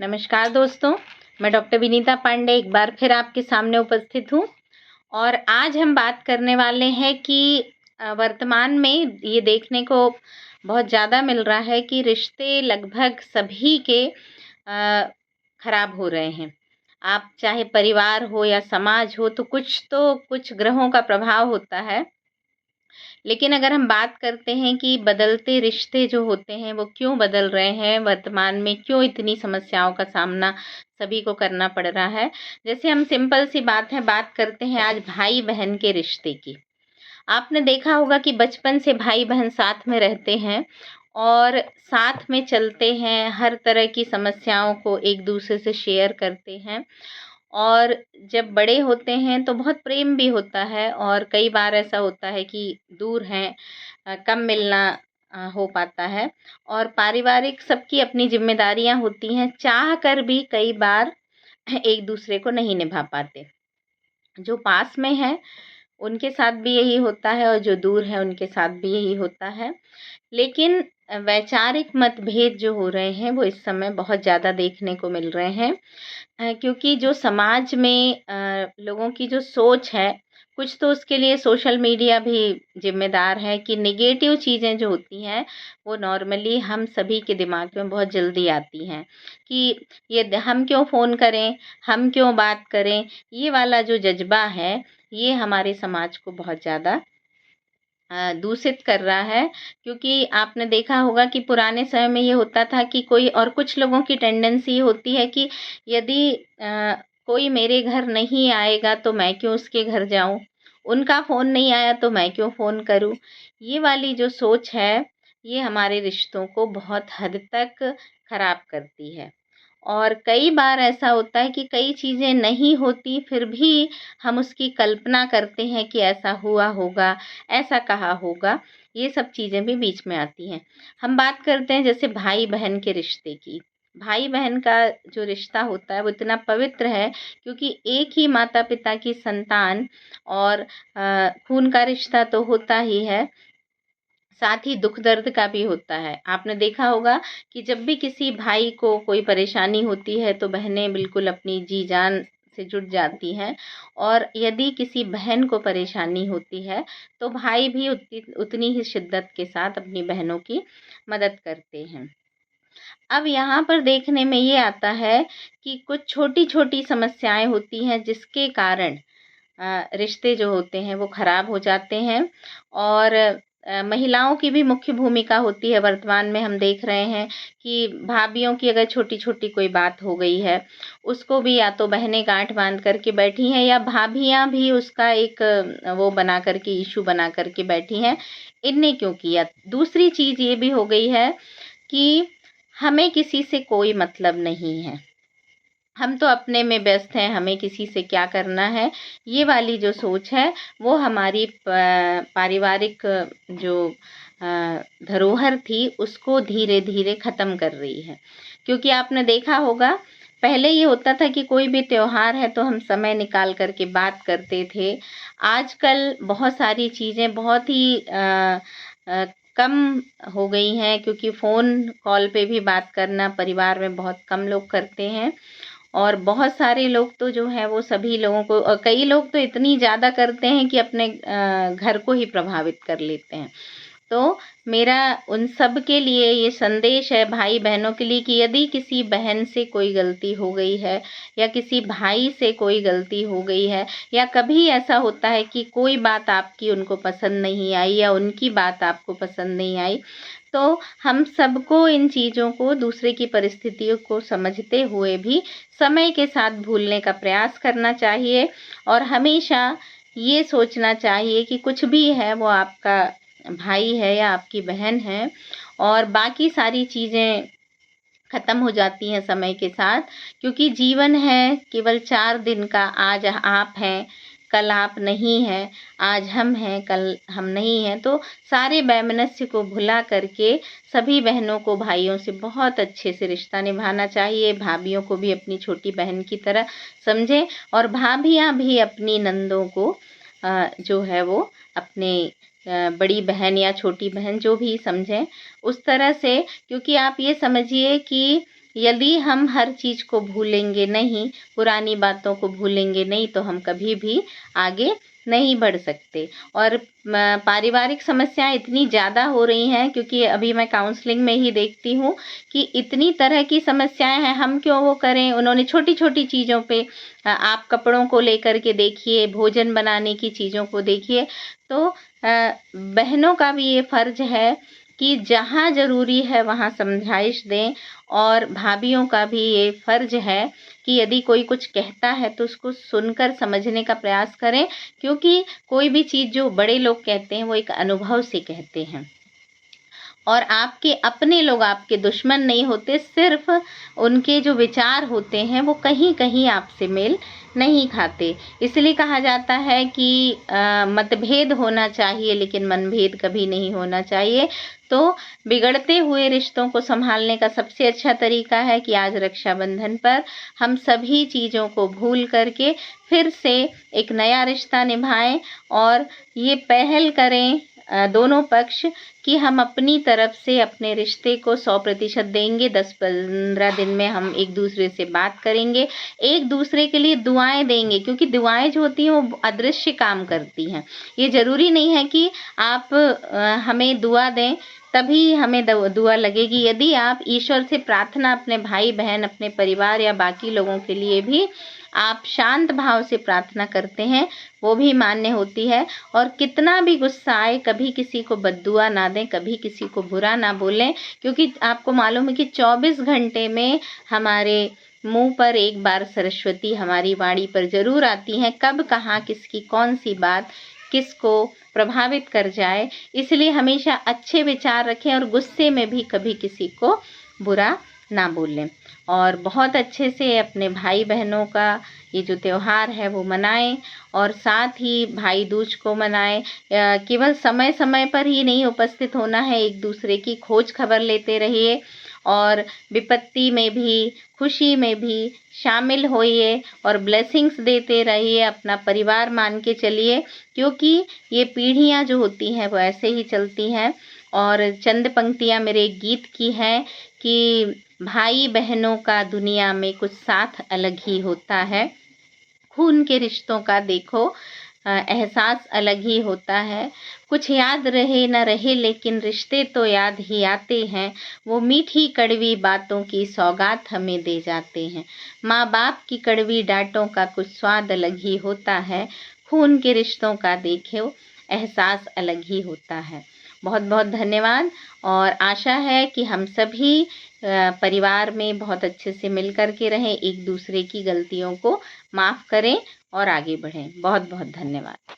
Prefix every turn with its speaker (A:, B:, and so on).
A: नमस्कार दोस्तों, मैं डॉक्टर विनीता पांडे एक बार फिर आपके सामने उपस्थित हूँ और आज हम बात करने वाले हैं कि वर्तमान में ये देखने को बहुत ज़्यादा मिल रहा है कि रिश्ते लगभग सभी के खराब हो रहे हैं। आप चाहे परिवार हो या समाज हो तो कुछ ग्रहों का प्रभाव होता है। लेकिन अगर हम बात करते हैं कि बदलते रिश्ते जो होते हैं वो क्यों बदल रहे हैं, वर्तमान में क्यों इतनी समस्याओं का सामना सभी को करना पड़ रहा है। जैसे हम सिंपल सी बात करते हैं आज भाई-बहन के रिश्ते की। आपने देखा होगा कि बचपन से भाई-बहन साथ में रहते हैं और साथ में चलते हैं, हर तरह की समस्याओं को एक-दूसरे से शेयर करते हैं और जब बड़े होते हैं तो बहुत प्रेम भी होता है और कई बार ऐसा होता है कि दूर हैं, कम मिलना हो पाता है और पारिवारिक सबकी अपनी ज़िम्मेदारियाँ होती हैं, चाह कर भी कई बार एक दूसरे को नहीं निभा पाते। जो पास में हैं, उनके साथ भी यही होता है और जो दूर है उनके साथ भी यही होता है। लेकिन वैचारिक मतभेद जो हो रहे हैं वो इस समय बहुत ज़्यादा देखने को मिल रहे हैं। क्योंकि जो समाज में लोगों की जो सोच है, कुछ तो उसके लिए सोशल मीडिया भी ज़िम्मेदार है कि नेगेटिव चीज़ें जो होती हैं, वो नॉर्मली हम सभी के दिमाग में बहुत जल्दी आती हैं कि हम क्यों फ़ोन करें, हम क्यों बात करें, ये वाला जो जज़्बा है, ये हमारे समाज को बहुत ज़्यादा दूषित कर रहा है। क्योंकि आपने देखा होगा कि पुराने समय में ये होता था कि कोई और कुछ लोगों की टेंडेंसी होती है कि यदि कोई मेरे घर नहीं आएगा तो मैं क्यों उसके घर जाऊँ? उनका फ़ोन नहीं आया तो मैं क्यों फ़ोन करूँ? ये वाली जो सोच है, ये हमारे रिश्तों को बहुत हद तक खराब करती है। और कई बार ऐसा होता है कि कई चीज़ें नहीं होती फिर भी हम उसकी कल्पना करते हैं कि ऐसा हुआ होगा, ऐसा कहा होगा, ये सब चीज़ें भी बीच में आती हैं। हम बात करते हैं जैसे भाई-बहन के रिश्ते की। भाई-बहन का जो रिश्ता होता है वो इतना पवित्र है क्योंकि एक ही माता-पिता की संतान और खून का रिश्ता तो होता ही है, साथ ही दुःख दर्द का भी होता है। आपने देखा होगा कि जब भी किसी भाई को कोई परेशानी होती है तो बहनें बिल्कुल अपनी जी-जान से जुट जाती हैं और यदि किसी बहन को परेशानी होती है तो भाई भी उतनी ही शिद्दत के साथ अपनी बहनों की मदद करते हैं। अब यहाँ पर देखने में ये आता है कि कुछ छोटी-छोटी समस्याएँ होती हैं जिसके कारण रिश्ते जो होते हैं वो ख़राब हो जाते हैं और महिलाओं की भी मुख्य भूमिका होती है। वर्तमान में हम देख रहे हैं कि भाभियों की अगर छोटी-छोटी कोई बात हो गई है, उसको भी या तो बहनें गाँठ बाँध कर के बैठी हैं या भाभियाँ भी उसका एक वो बना कर के इश्यू बना कर के बैठी हैं, इनने क्यों किया? दूसरी चीज़ ये भी हो गई है कि हमें किसी से कोई मतलब नहीं है। हम तो अपने में व्यस्त हैं, हमें किसी से क्या करना है, ये वाली जो सोच है, वो हमारी पारिवारिक जो धरोहर थी, उसको धीरे-धीरे ख़त्म कर रही है। क्योंकि आपने देखा होगा, पहले ये होता था कि कोई भी त्योहार है, तो हम समय निकाल कर के बात करते थे। आजकल बहुत सारी चीज़ें बहुत ही अ, कम हो गई हैं क्योंकि फ़ोन कॉल पे भी बात करना परिवार में बहुत कम लोग करते हैं। और बहुत सारे लोग तो जो हैं वो सभी लोगों को कई लोग तो इतनी ज़्यादा करते हैं कि अपने घर को ही प्रभावित कर लेते हैं। तो मेरा उन सब के लिए ये संदेश है भाई-बहनों के लिए कि यदि किसी बहन से कोई गलती हो गई है या किसी भाई से कोई गलती हो गई है या कभी ऐसा होता है कि कोई बात आपकी उनको पसंद नहीं आई या उनकी बात आपको पसंद नहीं आई, तो हम सबको इन चीज़ों को दूसरे की परिस्थितियों को समझते हुए भी समय के साथ भूलने का प्रयास करना चाहिए और हमेशा ये सोचना चाहिए कि कुछ भी है वो आपका भाई है या आपकी बहन है और बाकी सारी चीज़ें ख़त्म हो जाती हैं समय के साथ क्योंकि जीवन है केवल 4 दिन का। आज आप हैं, कल आप नहीं हैं, आज हम हैं, कल हम नहीं हैं। तो सारे वैमनस्य को भुला करके सभी बहनों को भाइयों से बहुत अच्छे से रिश्ता निभाना चाहिए। भाभियों को भी अपनी छोटी बहन की तरह समझें और भाभियाँ भी अपनी नंदों को जो है वो अपने बड़ी बहन या छोटी बहन जो भी समझें उस तरह से क्योंकि आप ये समझिए कि यदि हम हर चीज़ को भूलेंगे नहीं, पुरानी बातों को भूलेंगे नहीं, तो हम कभी भी आगे नहीं बढ़ सकते। और पारिवारिक समस्याएं इतनी ज़्यादा हो रही हैं, क्योंकि अभी मैं काउंसलिंग में ही देखती हूँ कि इतनी तरह की समस्याएं हैं, हम क्यों वो करें। उन्होंने छोटी छोटी चीज़ों पे, आप कपड़ों को लेकर के देखिए, भोजन बनाने की चीज़ों को देखिए, तो बहनों का भी ये फ़र्ज़ है कि जहाँ ज़रूरी है वहाँ समझाइश दें, और भाभीयों का भी ये फ़र्ज़ है कि यदि कोई कुछ कहता है तो उसको सुनकर समझने का प्रयास करें, क्योंकि कोई भी चीज़ जो बड़े लोग कहते हैं वो एक अनुभव से कहते हैं। और आपके अपने लोग आपके दुश्मन नहीं होते, सिर्फ उनके जो विचार होते हैं वो कहीं कहीं आपसे मेल नहीं खाते। इसलिए कहा जाता है कि मतभेद होना चाहिए लेकिन मनभेद कभी नहीं होना चाहिए। तो बिगड़ते हुए रिश्तों को संभालने का सबसे अच्छा तरीका है कि आज रक्षाबंधन पर हम सभी चीज़ों को भूल करके फिर से एक नया रिश्ता निभाएं, और ये पहल करें दोनों पक्ष कि हम अपनी तरफ से अपने रिश्ते को 100% देंगे। 10-15 दिन में हम एक दूसरे से बात करेंगे, एक दूसरे के लिए दुआएं देंगे, क्योंकि दुआएं जो होती हैं वो अदृश्य काम करती हैं। ये ज़रूरी नहीं है कि आप हमें दुआ दें तभी हमें दुआ लगेगी। यदि आप ईश्वर से प्रार्थना अपने भाई बहन, अपने परिवार या बाकी लोगों के लिए भी आप शांत भाव से प्रार्थना करते हैं, वो भी मान्य होती है। और कितना भी गुस्सा आए, कभी किसी को बद्दुआ ना दें, कभी किसी को बुरा ना बोलें, क्योंकि आपको मालूम है कि 24 घंटे में हमारे मुंह पर एक बार सरस्वती हमारी वाणी पर जरूर आती हैं। कब कहाँ किसकी कौन सी बात किसको प्रभावित कर जाए, इसलिए हमेशा अच्छे विचार रखें और गुस्से में भी कभी किसी को बुरा ना बोलें। और बहुत अच्छे से अपने भाई बहनों का ये जो त्योहार है वो मनाएं, और साथ ही भाई दूज को मनाएं। केवल समय समय पर ही नहीं उपस्थित होना है, एक दूसरे की खोज खबर लेते रहिए, और विपत्ति में भी खुशी में भी शामिल होइए और ब्लेसिंग्स देते रहिए। अपना परिवार मान के चलिए, क्योंकि ये पीढ़ियाँ जो होती हैं वो ऐसे ही चलती हैं। और चंद पंक्तियाँ मेरे गीत की हैं कि भाई बहनों का दुनिया में कुछ साथ अलग ही होता है, खून के रिश्तों का देखो एहसास अलग ही होता है। कुछ याद रहे न रहे लेकिन रिश्ते तो याद ही आते हैं, वो मीठी कड़वी बातों की सौगात हमें दे जाते हैं। माँ बाप की कड़वी डांटों का कुछ स्वाद अलग ही होता है, खून के रिश्तों का देखो एहसास अलग ही होता है। बहुत बहुत धन्यवाद, और आशा है कि हम सभी परिवार में बहुत अच्छे से मिल कर के रहें, एक दूसरे की गलतियों को माफ़ करें और आगे बढ़ें। बहुत बहुत धन्यवाद।